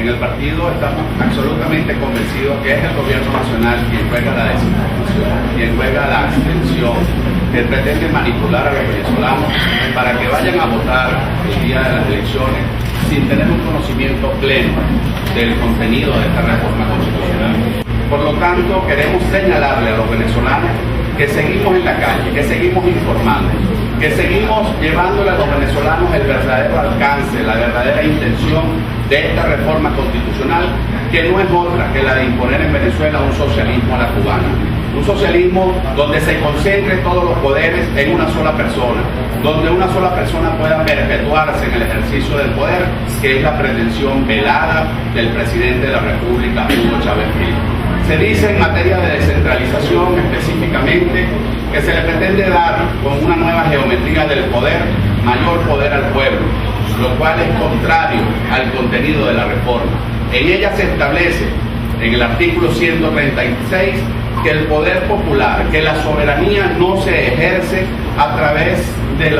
el partido estamos absolutamente convencidos que es el gobierno nacional quien juega la desinformación, quien juega la abstención, que pretende manipular a los venezolanos para que vayan a votar el día de las elecciones sin tener un conocimiento pleno del contenido de esta reforma constitucional. Por lo tanto, queremos señalarle a los venezolanos que seguimos en la calle, que seguimos informando, que seguimos llevándole a los venezolanos el verdadero alcance, la verdadera intención de esta reforma constitucional, que no es otra que la de imponer en Venezuela un socialismo a la cubana. Un socialismo donde se concentren todos los poderes en una sola persona, donde una sola persona pueda perpetuarse en el ejercicio del poder, que es la pretensión velada del presidente de la República, Hugo Chávez Frías. Se dice en materia de descentralización específicamente que se le pretende dar con una nueva geometría del poder, mayor poder al pueblo, lo cual es contrario al contenido de la reforma. En ella se establece, en el artículo 136, que el poder popular, que la soberanía no se ejerce a través del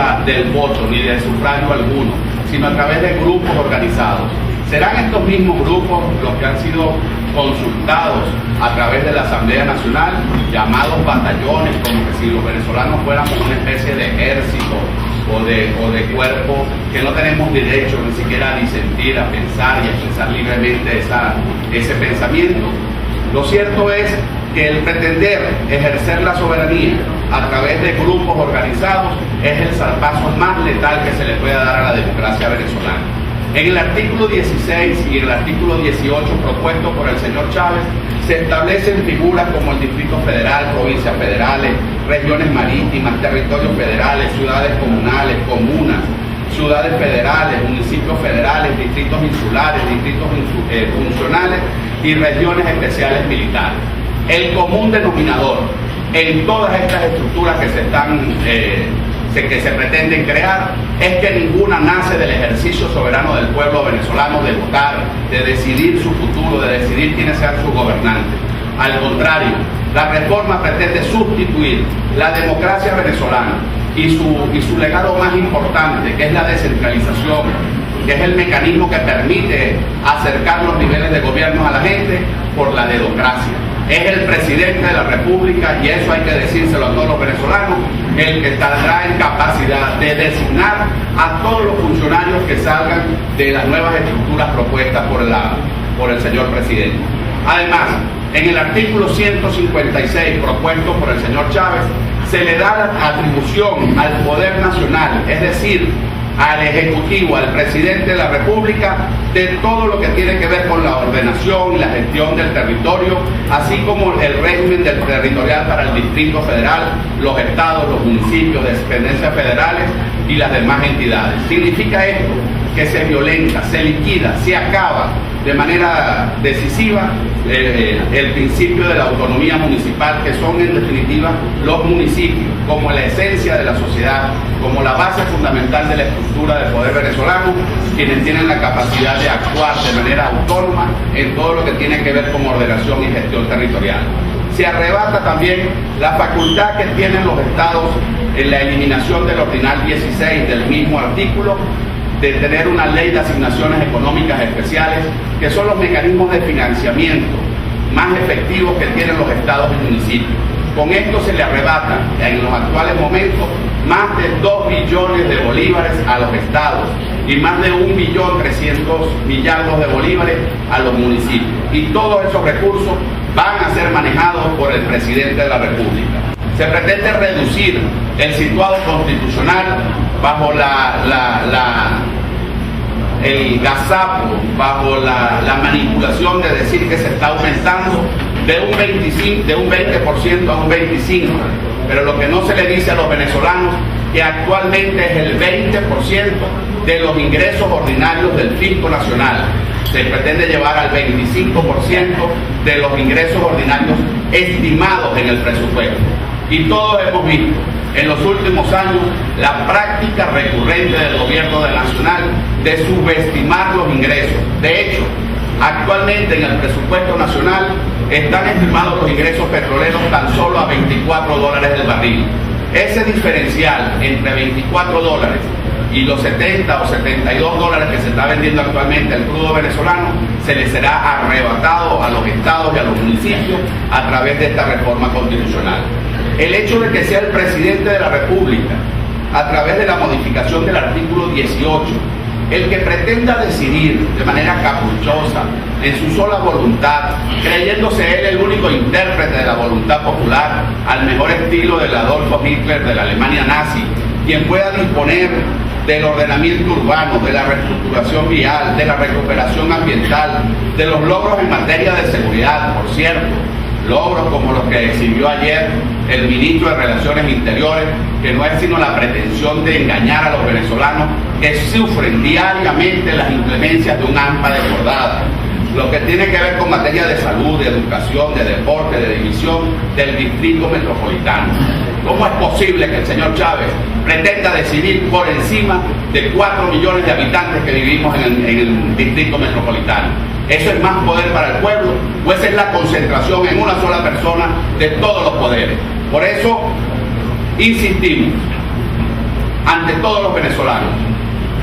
voto ni de sufragio alguno, sino a través de grupos organizados. Serán estos mismos grupos los que han sido consultados a través de la Asamblea Nacional, llamados batallones, como que si los venezolanos fuéramos una especie de ejército o de cuerpo, que no tenemos derecho ni siquiera a disentir, a pensar y a expresar libremente ese pensamiento. Lo cierto es que el pretender ejercer la soberanía a través de grupos organizados es el zarpazo más letal que se le puede dar a la democracia venezolana. En el artículo 16 y en el artículo 18 propuesto por el señor Chávez se establecen figuras como el Distrito Federal, provincias federales, regiones marítimas, territorios federales, ciudades comunales, comunas, ciudades federales, municipios federales, distritos insulares, distritos funcionales y regiones especiales militares. El común denominador en todas estas estructuras que se pretenden crear es que ninguna nace del ejercicio soberano del pueblo venezolano de votar, de decidir su futuro, de decidir quiénes sean sus gobernantes. Al contrario, la reforma pretende sustituir la democracia venezolana y su legado más importante, que es la descentralización, que es el mecanismo que permite acercar los niveles de gobierno a la gente, por la dedocracia. Es el presidente de la República, y eso hay que decírselo a todos los venezolanos, el que estará en capacidad de designar a todos los funcionarios que salgan de las nuevas estructuras propuestas por el señor presidente. Además, en el artículo 156 propuesto por el señor Chávez, se le da la atribución al Poder Nacional, es decir, al Ejecutivo, al Presidente de la República, de todo lo que tiene que ver con la ordenación y la gestión del territorio, así como el régimen del territorial para el Distrito Federal, los estados, los municipios, dependencias federales y las demás entidades. Significa esto que se violenta, se liquida, se acaba de manera decisiva el principio de la autonomía municipal, que son en definitiva los municipios, como la esencia de la sociedad, como la base fundamental de la estructura del poder venezolano, quienes tienen la capacidad de actuar de manera autónoma en todo lo que tiene que ver con ordenación y gestión territorial. Se arrebata también la facultad que tienen los estados en la eliminación del ordinal 16 del mismo artículo, de tener una ley de asignaciones económicas especiales, que son los mecanismos de financiamiento más efectivos que tienen los estados y municipios. Con esto se le arrebata en los actuales momentos más de 2 billones de bolívares a los estados y más de 1.300.000.000.000 de bolívares a los municipios. Y todos esos recursos van a ser manejados por el presidente de la República. Se pretende reducir el situado constitucional bajo el gazapo, bajo la manipulación de decir que se está aumentando de un 20% a un 25%, pero lo que no se le dice a los venezolanos que actualmente es el 20% de los ingresos ordinarios del fisco nacional. Se pretende llevar al 25% de los ingresos ordinarios estimados en el presupuesto. Y todos hemos visto en los últimos años la práctica recurrente del gobierno nacional de subestimar los ingresos. De hecho, actualmente en el presupuesto nacional están estimados los ingresos petroleros tan solo a $24 el barril. Ese diferencial entre $24 y los 70 o 72 dólares que se está vendiendo actualmente el crudo venezolano se les será arrebatado a los estados y a los municipios a través de esta reforma constitucional. El hecho de que sea el presidente de la República, a través de la modificación del artículo 18, el que pretenda decidir de manera caprichosa, en su sola voluntad, creyéndose él el único intérprete de la voluntad popular, al mejor estilo del Adolfo Hitler de la Alemania nazi, quien pueda disponer del ordenamiento urbano, de la reestructuración vial, de la recuperación ambiental, de los logros en materia de seguridad, por cierto, logros como los que exhibió ayer el ministro de Relaciones Interiores, que no es sino la pretensión de engañar a los venezolanos que sufren diariamente las inclemencias de un hampa desbordada. Lo que tiene que ver con materia de salud, de educación, de deporte, de división del distrito metropolitano. ¿Cómo es posible que el señor Chávez pretenda decidir por encima de 4 millones de habitantes que vivimos en el distrito metropolitano? ¿Eso es más poder para el pueblo o esa es la concentración en una sola persona de todos los poderes? Por eso insistimos ante todos los venezolanos,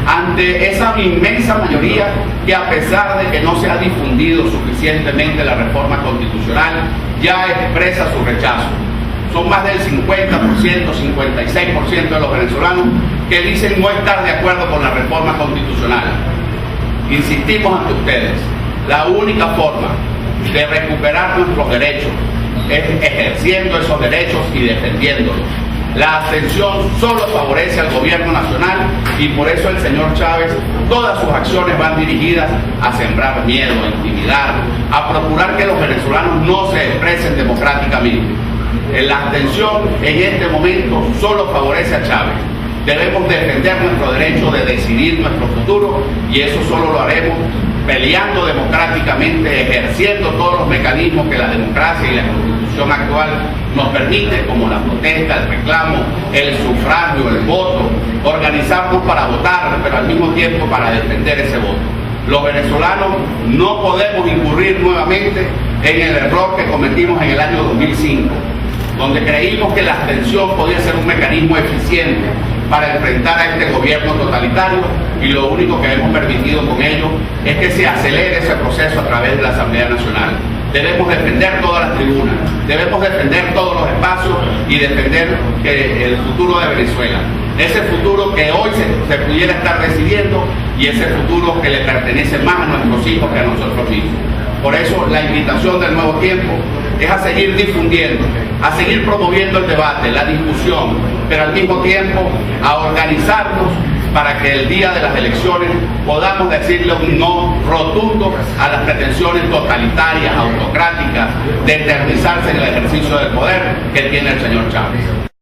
ante esa inmensa mayoría que, a pesar de que no se ha difundido suficientemente la reforma constitucional, ya expresa su rechazo. Son más del 50%, 56% de los venezolanos que dicen no estar de acuerdo con la reforma constitucional. Insistimos ante ustedes, la única forma de recuperar nuestros derechos es ejerciendo esos derechos y defendiéndolos. La abstención solo favorece al gobierno nacional y por eso el señor Chávez, todas sus acciones van dirigidas a sembrar miedo, a intimidar, a procurar que los venezolanos no se expresen democráticamente. La abstención en este momento solo favorece a Chávez. Debemos defender nuestro derecho de decidir nuestro futuro y eso solo lo haremos peleando democráticamente, ejerciendo todos los mecanismos que la democracia y la Constitución actual nos permite, como la protesta, el reclamo, el sufragio, el voto, organizarnos para votar, pero al mismo tiempo para defender ese voto. Los venezolanos no podemos incurrir nuevamente en el error que cometimos en el año 2005, donde creímos que la abstención podía ser un mecanismo eficiente para enfrentar a este gobierno totalitario y lo único que hemos permitido con ello es que se acelere ese proceso a través de la Asamblea Nacional. Debemos defender todas las tribunas, debemos defender todos los espacios y defender el futuro de Venezuela. Ese futuro que hoy se pudiera estar decidiendo y ese futuro que le pertenece más a nuestros hijos que a nosotros mismos. Por eso la invitación del Nuevo Tiempo es a seguir difundiendo, a seguir promoviendo el debate, la discusión, pero al mismo tiempo a organizarnos para que el día de las elecciones podamos decirle un no rotundo a las pretensiones totalitarias, autocráticas, de eternizarse en el ejercicio del poder que tiene el señor Chávez.